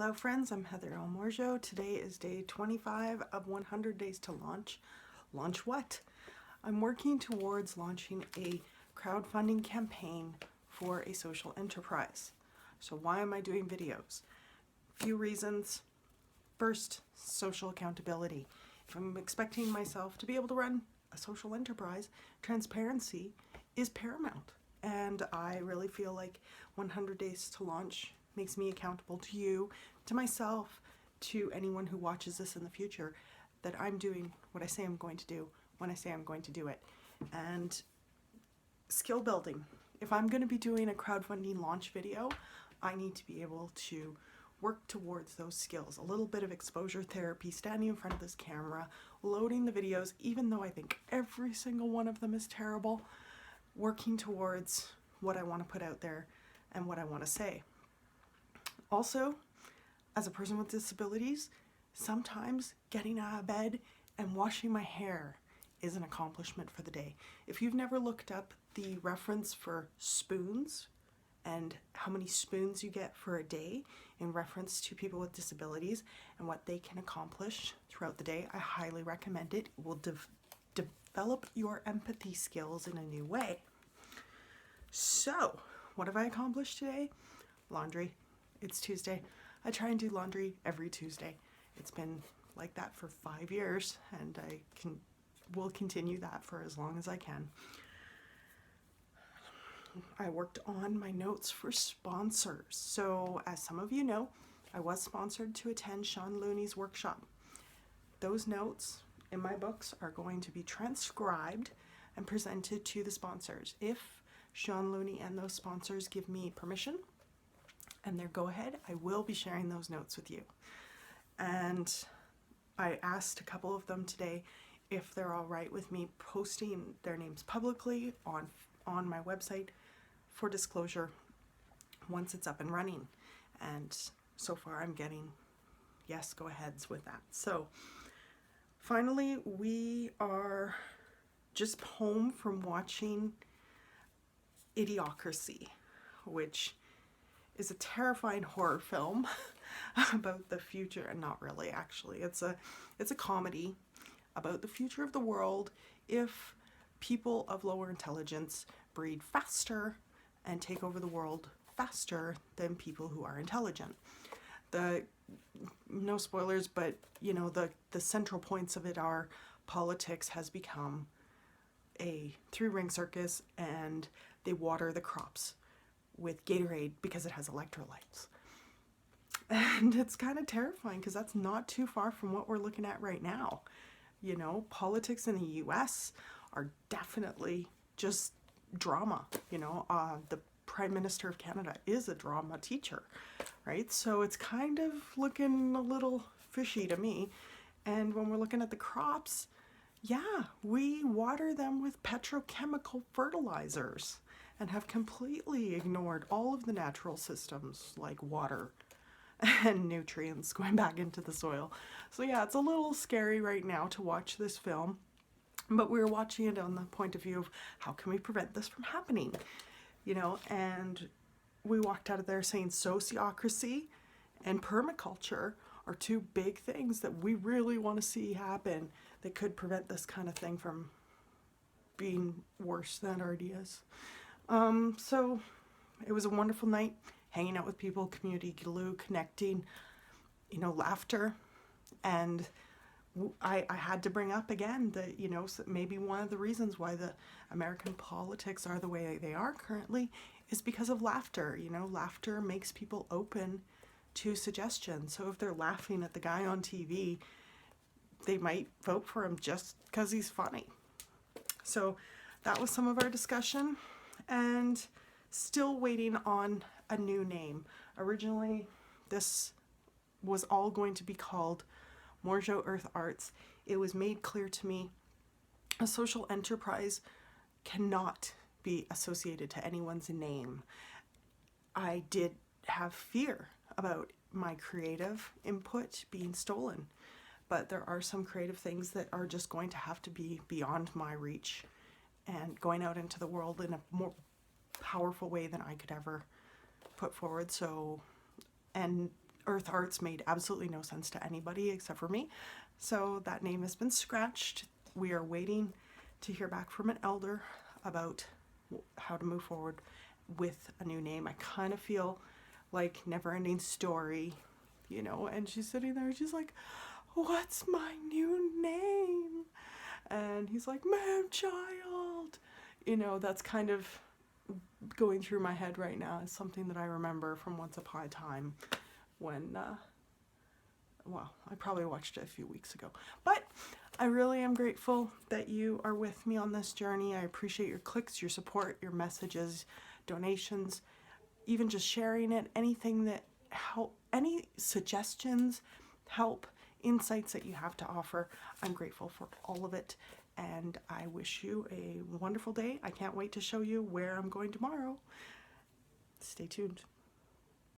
Hello friends, I'm Heather Almorjo. Today is day 25 of 100 days to launch. Launch what? I'm working towards launching a crowdfunding campaign for a social enterprise. So why am I doing videos? Few reasons. First, social accountability. If I'm expecting myself to be able to run a social enterprise, transparency is paramount. And I really feel like 100 days to launch makes me accountable to you, to myself, to anyone who watches this in the future, that I'm doing what I say I'm going to do when I say I'm going to do it. And skill building. If I'm going to be doing a crowdfunding launch video, I need to be able to work towards those skills. A little bit of exposure therapy, standing in front of this camera, loading the videos, even though I think every single one of them is terrible, working towards what I want to put out there and what I want to say. Also, as a person with disabilities, sometimes getting out of bed and washing my hair is an accomplishment for the day. If you've never looked up the reference for spoons and how many spoons you get for a day in reference to people with disabilities and what they can accomplish throughout the day, I highly recommend it. It will develop your empathy skills in a new way. So, what have I accomplished today? Laundry. It's Tuesday. I try and do laundry every Tuesday. It's been like that for 5 years, and will continue that for as long as I can. I worked on my notes for sponsors. So, as some of you know, I was sponsored to attend Sean Looney's workshop. Those notes in my books are going to be transcribed and presented to the sponsors. If Sean Looney and those sponsors give me permission and their go-ahead, I will be sharing those notes with you. And I asked a couple of them today if they're all right with me posting their names publicly on my website for disclosure once it's up and running. And so far I'm getting yes, go-aheads with that. So finally, we are just home from watching Idiocracy, which is a terrifying horror film about the future, and not really actually. It's a comedy about the future of the world if people of lower intelligence breed faster and take over the world faster than people who are intelligent. No spoilers, but you know, the central points of it are politics has become a three-ring circus, and they water the crops with Gatorade because it has electrolytes. And it's kind of terrifying because that's not too far from what we're looking at right now. You know, politics in the US are definitely just drama. You know, the Prime Minister of Canada is a drama teacher, right? So it's kind of looking a little fishy to me. And when we're looking at the crops, yeah, we water them with petrochemical fertilizers and have completely ignored all of the natural systems like water and nutrients going back into the soil. So yeah, it's a little scary right now to watch this film, but we're watching it on the point of view of how can we prevent this from happening, you know. And we walked out of there saying sociocracy and permaculture are two big things that we really want to see happen that could prevent this kind of thing from being worse than it already is. So it was a wonderful night, hanging out with people, community glue, connecting, you know, laughter. And I had to bring up again that, you know, maybe one of the reasons why the American politics are the way they are currently is because of laughter. You know, laughter makes people open to suggestions. So if they're laughing at the guy on TV, they might vote for him just because he's funny. So that was some of our discussion, and still waiting on a new name. Originally, this was all going to be called Morjo Earth Arts. It was made clear to me a social enterprise cannot be associated to anyone's name. I did have fear about my creative input being stolen, but there are some creative things that are just going to have to be beyond my reach and going out into the world in a more powerful way than I could ever put forward. So, and Earth Arts made absolutely no sense to anybody except for me. So that name has been scratched. We are waiting to hear back from an elder about how to move forward with a new name. I kind of feel like Never Ending Story, you know, and she's sitting there, she's like, what's my new name? And he's like, Moonchild. You know, that's kind of going through my head right now. It's something that I remember from once upon a time when, well, I probably watched it a few weeks ago. But I really am grateful that you are with me on this journey. I appreciate your clicks, your support, your messages, donations, even just sharing it, anything that help, any suggestions, help, insights that you have to offer. I'm grateful for all of it, and I wish you a wonderful day. I can't wait to show you where I'm going tomorrow. Stay tuned.